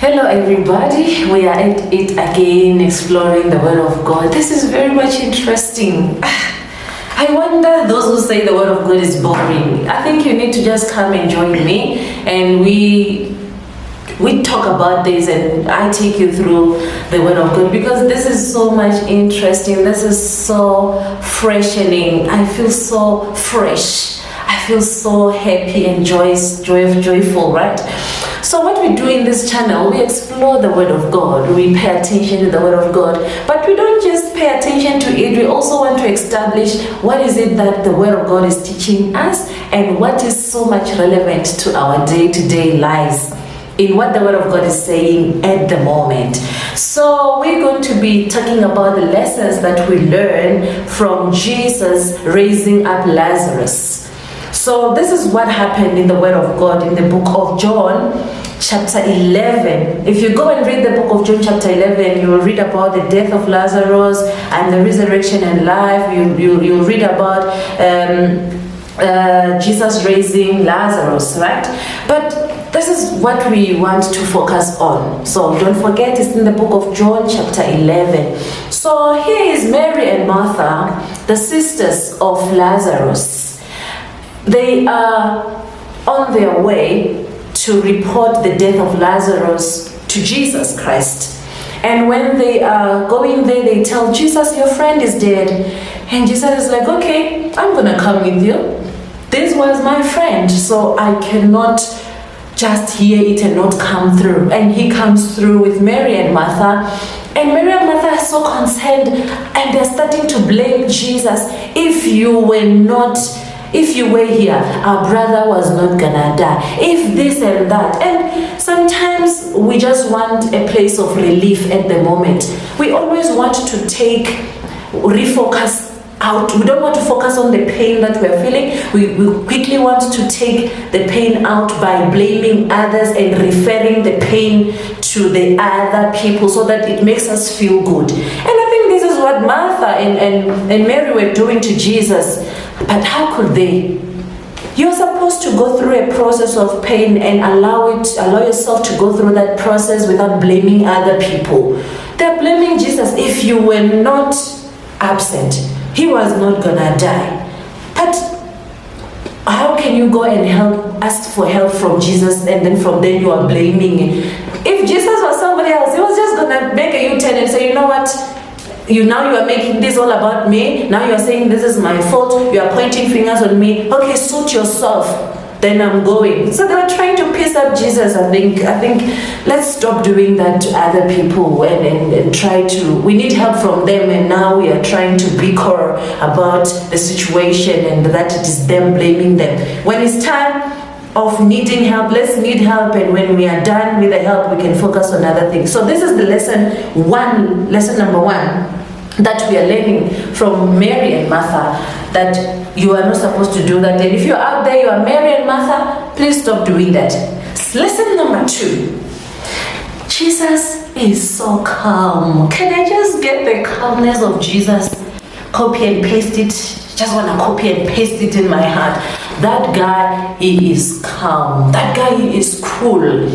Hello everybody, we are at it again, exploring the Word of God. This is very much interesting. I wonder those who say the Word of God is boring. I think you need to just come and join me, and we talk about this, and I take you through the Word of God, because this is so much interesting. This is so freshening. I feel so fresh. I feel so happy and joyful, right? So what we do in this channel, we explore the Word of God. We pay attention to the Word of God. But we don't just pay attention to it. We also want to establish what is it that the Word of God is teaching us, and what is so much relevant to our day-to-day lives in what the Word of God is saying at the moment. So we're going to be talking about the lessons that we learn from Jesus raising up Lazarus. So this is what happened in the Word of God in the book of John chapter 11. If you go and read the book of John chapter 11, you will read about the death of Lazarus and the resurrection and life. You'll read about Jesus raising Lazarus, right? But this is what we want to focus on. So don't forget, it's in the book of John chapter 11. So here is Mary and Martha, the sisters of Lazarus. They are on their way to report the death of Lazarus to Jesus Christ. And when they are going there, they tell Jesus, your friend is dead. And Jesus is like, okay, I'm going to come with you. This was my friend, so I cannot just hear it and not come through. And he comes through with Mary and Martha. And Mary and Martha are so concerned, and they're starting to blame Jesus. If you were here, our brother was not gonna die. If this and that. And sometimes we just want a place of relief at the moment. We always want to refocus out. We don't want to focus on the pain that we're feeling. We quickly want to take the pain out by blaming others and referring the pain to the other people so that it makes us feel good. And I think this is what Martha and Mary were doing to Jesus. But how could they? You're supposed to go through a process of pain and allow yourself to go through that process without blaming other people. They're blaming Jesus. If you were not absent, he was not gonna die. But how can you go and ask for help from Jesus, and then from there you are blaming? If Jesus was somebody else, he was just gonna make a U-turn and say, you know what? You are making this all about me. Now you are saying this is my fault. You are pointing fingers on me. Okay, suit yourself. Then I'm going. So they were trying to piss up Jesus. I think let's stop doing that to other people and try to. We need help from them, and now we are trying to bicker about the situation, and that it is them blaming them. When it's time of needing help, let's need help, and when we are done with the help, we can focus on other things. So this is the lesson number one that we are learning from Mary and Martha, that you are not supposed to do that. And if you're out there, you are Mary and Martha, please stop doing that. Lesson number two, Jesus is so calm. Can I just get the calmness of Jesus? Copy and paste it. Just want to copy and paste it in my heart. That guy, he is calm. That guy, he is cool.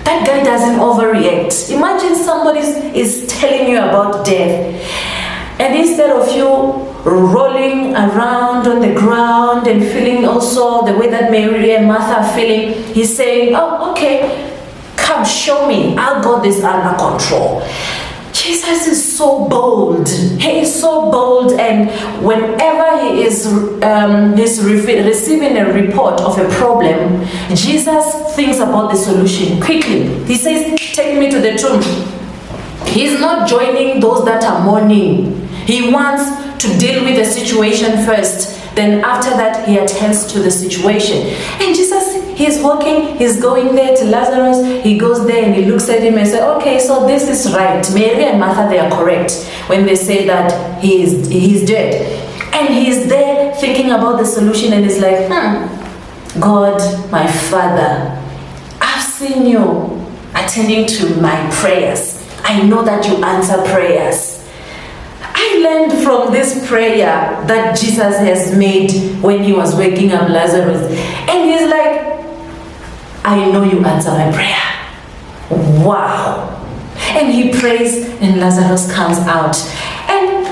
That guy doesn't overreact. Imagine somebody is telling you about death, and instead of you rolling around on the ground and feeling also the way that Mary and Martha are feeling, he's saying, oh, okay, come show me. I'll got this under control. Jesus is so bold. He is so bold, and whenever he is receiving a report of a problem, Jesus thinks about the solution quickly. He says, take me to the tomb. He's not joining those that are mourning. He wants to deal with the situation first. Then after that, he attends to the situation. And Jesus, he's walking, he's going there to Lazarus. He goes there and he looks at him and says, okay, so this is right. Mary and Martha, they are correct when they say that he's dead. And he's there thinking about the solution, and he's like, God, my Father, I've seen you attending to my prayers. I know that you answer prayers. I learned from this prayer that Jesus has made when he was waking up Lazarus. And he's like, I know you answer my prayer. Wow. And he prays, and Lazarus comes out. And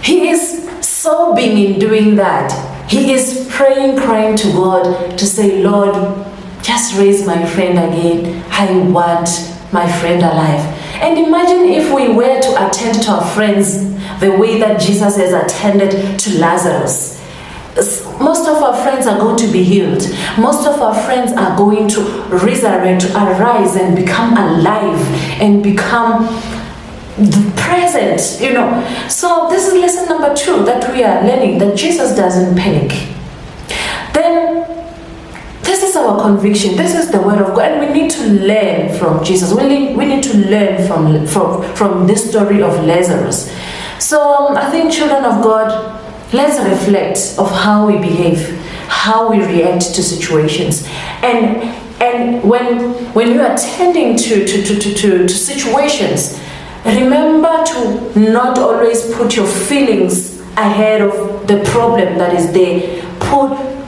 he is sobbing in doing that. He is praying, crying to God to say, Lord, just raise my friend again. I want my friend alive. And imagine if we were to attend to our friends the way that Jesus has attended to Lazarus. Most of our friends are going to be healed. Most of our friends are going to resurrect, to arise and become alive and become the present, So this is lesson number 2 that we are learning, that Jesus doesn't panic. Then this is our conviction. This is the word of God, and we need to learn from Jesus. We need to learn from this story of Lazarus. So I think, children of God, let's reflect of how we behave, how we react to situations, and when you are tending to situations, remember to not always put your feelings ahead of the problem that is there.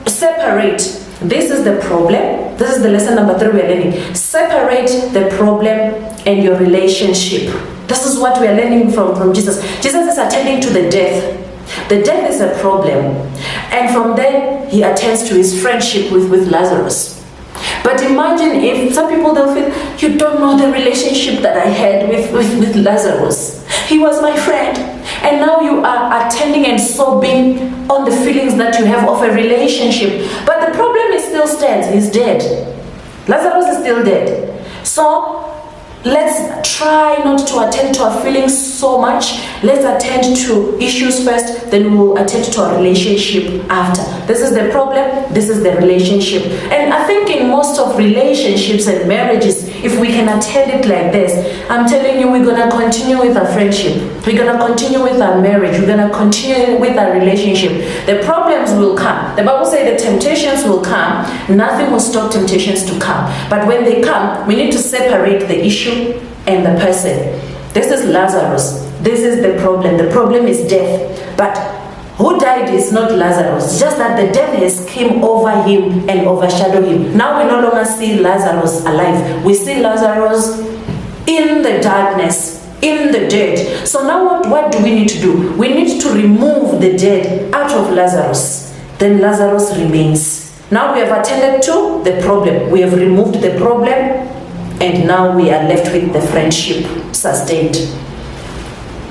Separate. This is the problem. This is the lesson number 3 we are learning. Separate the problem and your relationship. This is what we are learning from Jesus. Jesus is attending to the death. The death is a problem. And from there, he attends to his friendship with Lazarus. But imagine if some people, they'll feel, you don't know the relationship that I had with Lazarus. He was my friend. And now you are attending and sobbing on the feelings that you have of a relationship. But the problem is still stands. He's dead. Lazarus is still dead. So let's try not to attend to our feelings so much. Let's attend to issues first, then we'll attend to our relationship after. This is the problem, this is the relationship. And I think in most of relationships and marriages, if we can attend it like this, I'm telling you, we're going to continue with our friendship. We're going to continue with our marriage. We're going to continue with our relationship. The problems will come. The Bible says the temptations will come. Nothing will stop temptations to come. But when they come, we need to separate the issue and the person. This is Lazarus. This is the problem. The problem is death. But who died is not Lazarus. It's just that the death has come over him and overshadowed him. Now we no longer see Lazarus alive. We see Lazarus in the darkness, in the dead. So now what do we need to do? We need to remove the dead out of Lazarus. Then Lazarus remains. Now we have attended to the problem. We have removed the problem. And now we are left with the friendship sustained.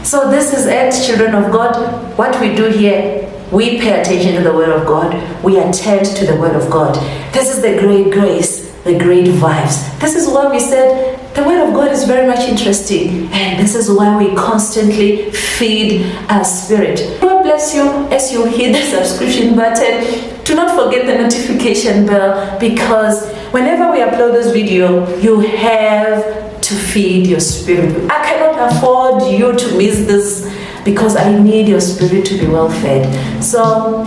So this is it, children of God. What we do here, we pay attention to the word of God. We attend to the word of God. This is the great grace, the great vibes. This is why we said the word of God is very much interesting. And this is why we constantly feed our spirit. God bless you as you hit the subscription button. Do not forget the notification bell, because whenever we upload this video, you have to feed your spirit. I cannot afford you to miss this, because I need your spirit to be well fed. So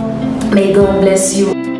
may God bless you.